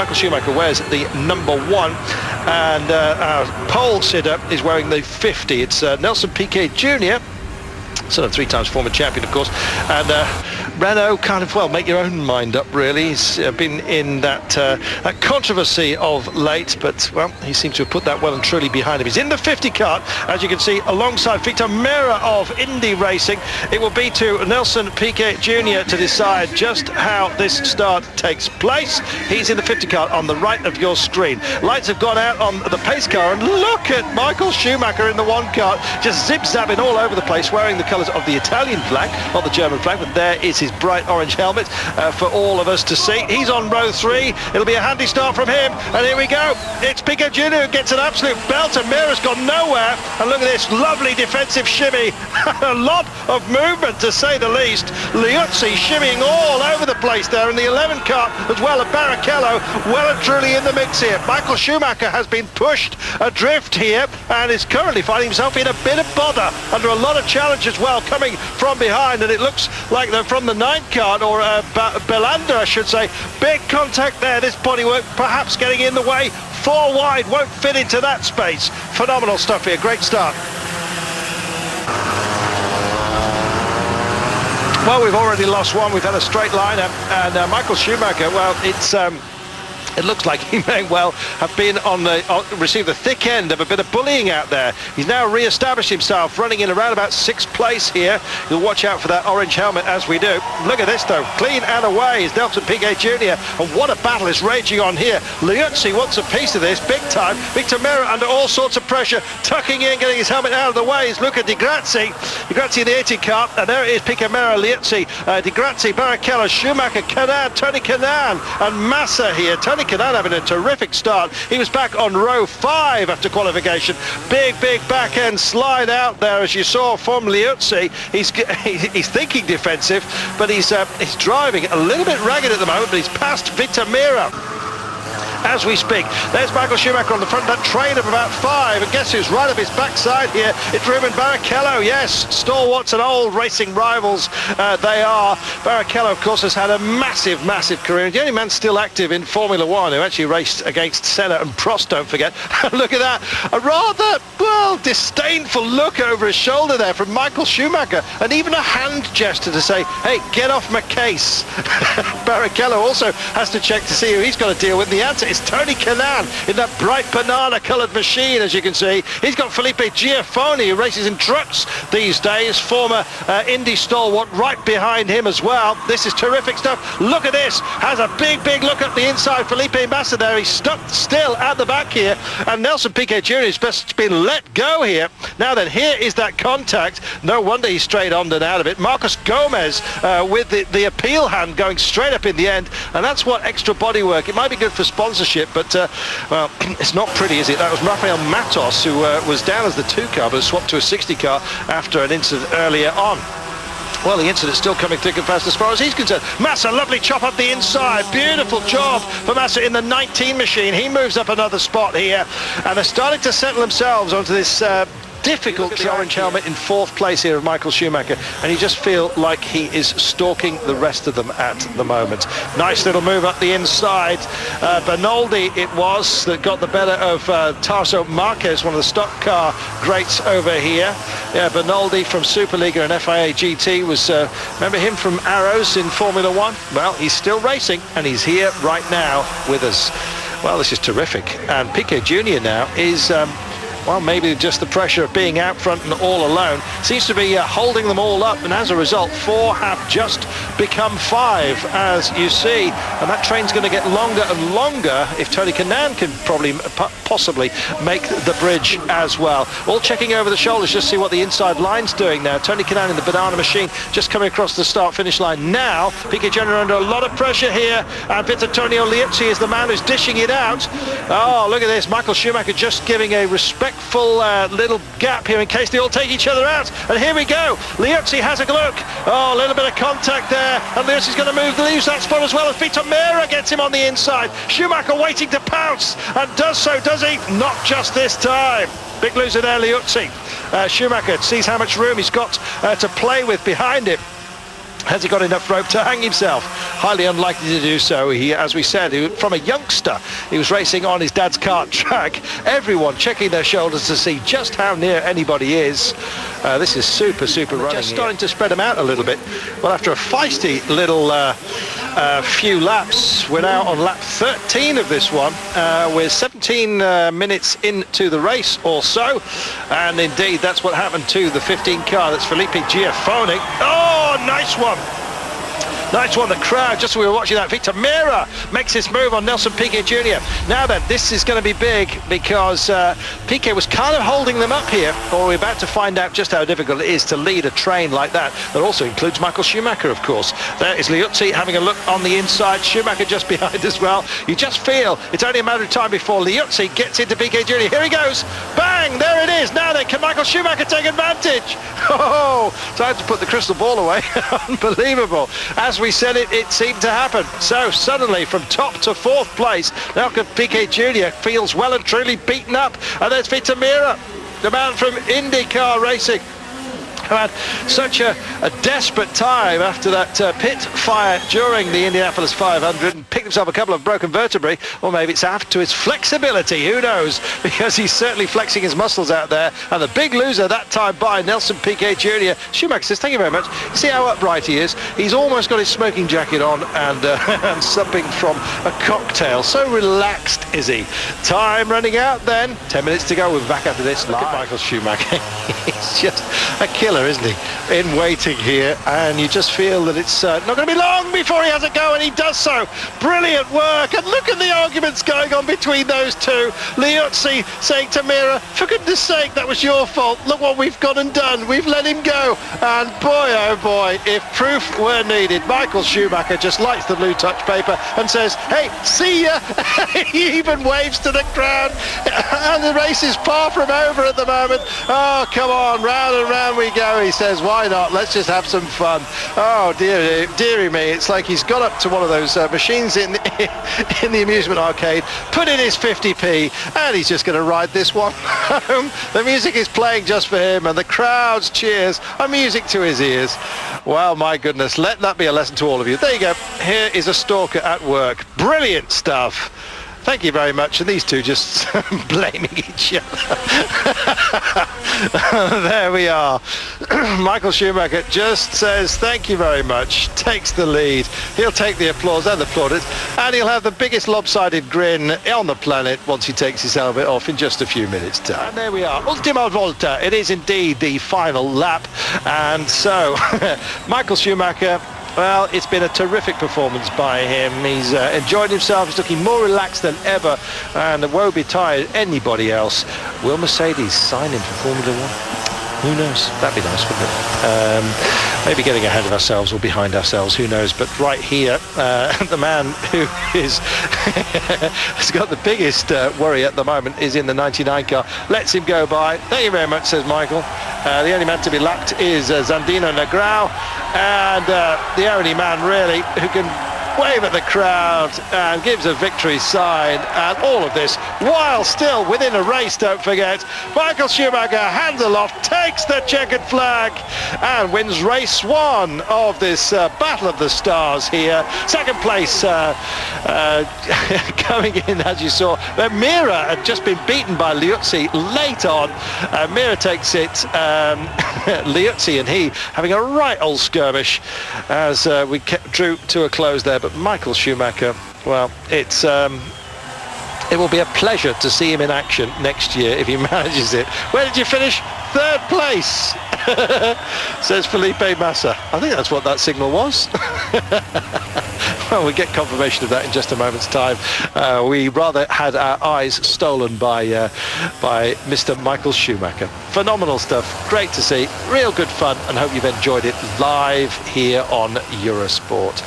Michael Schumacher wears the number 1, and our pole sitter is wearing the 50. It's Nelson Piquet Jr., son of 3-time former champion, of course, and Renault kind of, well, make your own mind up, really. He's been in that controversy of late, but, well, he seems to have put that well and truly behind him. He's in the 50 kart, as you can see, alongside Victor Mera of Indy Racing. It will be to Nelson Piquet Jr. to decide just how this start takes place. He's in the 50 kart on the right of your screen. Lights have gone out on the pace car, and look at Michael Schumacher in the 1 kart, just zip-zapping all over the place, wearing the colours of the Italian flag, not the German flag, but there is his bright orange helmet for all of us to see. He's on row 3. It'll be a handy start from him, and here we go. It's Piquet Jr. who gets an absolute belter. Mira's gone nowhere, and look at this lovely defensive shimmy. A lot of movement, to say the least. Liuzzi shimmying all over the place there in the 11 kart, as well as Barrichello well and truly in the mix here. Michael Schumacher has been pushed adrift here and is currently finding himself in a bit of bother under a lot of challenge as well, coming from behind, and it looks like they're from the 9 kart, or Belander, I should say. Big contact there. This bodywork perhaps getting in the way. 4 wide, won't fit into that space. Phenomenal stuff here. Great start. Well, we've already lost one. We've had a straight liner, and Michael Schumacher, well, it looks like he may well have been on the received the thick end of a bit of bullying out there. He's now re-established himself, running in around about 6th place here. You'll watch out for that orange helmet as we do. Look at this though, clean and away is Nelson Piquet Jr. And what a battle is raging on here. Liuzzi wants a piece of this big time. Victor Mera under all sorts of pressure, tucking in, getting his helmet out of the way is Luca Di Grazzi. Di Grazzi in the 80 car, and there it is, Piquet Mera, Liuzzi, Di Grazzi, Barrichello, Schumacher, Canaan, Tony Canaan, and Massa here. Tony Canaan having a terrific start. He was back on row 5 after qualification. Big back end slide out there, as you saw from Liuzzi. He's thinking defensive, but he's driving a little bit ragged at the moment, but he's passed Victor Mera as we speak. There's Michael Schumacher on the front of that train of about 5, and guess who's right up his backside here? It's Ruben Barrichello. Yes, stalwarts and old racing rivals they are. Barrichello, of course, has had a massive career. The only man still active in Formula 1 who actually raced against Senna and Prost, don't forget. Look at that, a rather, well, disdainful look over his shoulder there from Michael Schumacher, and even a hand gesture to say, hey, get off my case. Barrichello also has to check to see who he's got to deal with. The answer is Tony Canaan in that bright banana-coloured machine, as you can see. He's got Felipe Giaffoni, who races in trucks these days, former Indy stalwart, right behind him as well. This is terrific stuff. Look at this. Has a big look at the inside. Felipe Massa there. He's stuck still at the back here, and Nelson Piquet Jr. has best been let go here. Now then, here is that contact. No wonder he's straight on and out of it. Marcos Gomez with the appeal hand going straight up in the end, and that's what extra bodywork. It might be good for sponsorship, but well, it's not pretty, is it? That was Rafael Matos, who was down as the 2 car, but swapped to a 60 car after an incident earlier on. Well, the incident's still coming thick and fast as far as he's concerned. Massa, lovely chop up the inside. Beautiful job for Massa in the 19 machine. He moves up another spot here, and they're starting to settle themselves onto this difficult orange helmet in 4th place here of Michael Schumacher, and you just feel like he is stalking the rest of them at the moment. Nice little move up the inside. Bernoldi it was that got the better of Tarso Marquez, one of the stock car greats over here. Yeah, Bernoldi from Superliga and FIA GT was, remember him from Arrows in Formula 1? Well, he's still racing, and he's here right now with us. Well, this is terrific, and Piquet Jr. now is well, maybe just the pressure of being out front and all alone seems to be holding them all up, and as a result 4 have just become 5, as you see, and that train's going to get longer and longer if Tony Canaan can possibly make the bridge as well. All checking over the shoulders, just see what the inside line's doing now. Tony Canaan in the banana machine just coming across the start-finish line now. Piquet Jr. under a lot of pressure here, and Vittorio Liuzzi is the man who's dishing it out. Oh, look at this, Michael Schumacher just giving a respectful little gap here in case they all take each other out, and here we go. Liuzzi has a look. Oh, a little bit of contact there, and Liuzzi's going to leaves that spot as well as Victor Mera gets him on the inside. Schumacher waiting to pounce, and does so, does he? Not just this time. Big loser there, Liuzzi. Schumacher sees how much room he's got to play with behind him. Has he got enough rope to hang himself? highly unlikely to do so. He, as we said, from a youngster, he was racing on his dad's kart track. Everyone checking their shoulders to see just how near anybody is. This is super running. Just starting to spread them out a little bit. Well, after a feisty little few laps, we're now on lap 13 of this one. We're 17 minutes into the race or so, and indeed that's what happened to the 15 car. That's Felipe Giafone. Oh, nice one. Nice one, the crowd, just as we were watching that. Victor Mira makes his move on Nelson Piquet Jr. Now then, this is going to be big because Piquet was kind of holding them up here, or we're about to find out just how difficult it is to lead a train like that. That also includes Michael Schumacher, of course. There is Liuzzi having a look on the inside, Schumacher just behind as well. You just feel it's only a matter of time before Liuzzi gets into Piquet Jr. Here he goes, bang, there it is. Now then, can Michael Schumacher take advantage? Oh, time to put the crystal ball away. Unbelievable. As we said, it seemed to happen. So suddenly from top to fourth place, now Piquet Jr. feels well and truly beaten up. And there's Victor Mira, the man from IndyCar Racing, who had such a desperate time after that pit fire during the Indianapolis 500 and picked himself a couple of broken vertebrae, or maybe it's after his flexibility, who knows, because he's certainly flexing his muscles out there. And the big loser that time by Nelson Piquet Jr. Schumacher says, thank you very much. You see how upright he is? He's almost got his smoking jacket on and, and supping from a cocktail. So relaxed is he. Time running out then. 10 minutes to go. We're back after this. Look at Michael Schumacher. He's just a killer, isn't he, in waiting here, and you just feel that it's not going to be long before he has a go, and he does so. Brilliant work, and look at the arguments going on between those two. Liuzzi saying to Mira, for goodness sake, that was your fault. Look what we've gone and done. We've let him go. And boy, oh boy, if proof were needed, Michael Schumacher just lights the blue touch paper and says, hey, see ya. He even waves to the crowd, and the race is far from over at the moment. Oh, come on, round and round we go. He says, why not? Let's just have some fun. Oh, dearie me. It's like he's got up to one of those machines in the amusement arcade, put in his 50p, and he's just going to ride this one home. The music is playing just for him, and the crowd's cheers are music to his ears. Well, my goodness, let that be a lesson to all of you. There you go. Here is a stalker at work. Brilliant stuff. Thank you very much. And these two just blaming each other. There we are. Michael Schumacher just says thank you very much, takes the lead. He'll take the applause and the plaudits, and he'll have the biggest lopsided grin on the planet once he takes his helmet off in just a few minutes' time. And there we are. Ultima volta. It is indeed the final lap. And so, Michael Schumacher, well, it's been a terrific performance by him. He's enjoyed himself. He's looking more relaxed than ever, and woe betide anybody else. Will Mercedes sign him for Formula One? Who knows? That'd be nice, wouldn't it? Maybe getting ahead of ourselves or behind ourselves, who knows? But right here, the man who is has got the biggest worry at the moment is in the 99 car. Lets him go by. Thank you very much, says Michael. The only man to be lapped is Zandino Negrão, and the only man really who can wave at the crowd and gives a victory sign, and all of this while still within a race, don't forget. Michael Schumacher, hands aloft, takes the checkered flag and wins race one of this Battle of the Stars here. Second place coming in, as you saw. Mira had just been beaten by Liuzzi late on. Mira takes it. Liuzzi and he having a right old skirmish as we drew to a close there. But Michael Schumacher, well, it will be a pleasure to see him in action next year if he manages it. Where did you finish? Third place, says Felipe Massa. I think that's what that signal was. Well, we'll get confirmation of that in just a moment's time. We rather had our eyes stolen by Mr. Michael Schumacher. Phenomenal stuff. Great to see. Real good fun, and hope you've enjoyed it live here on Eurosport.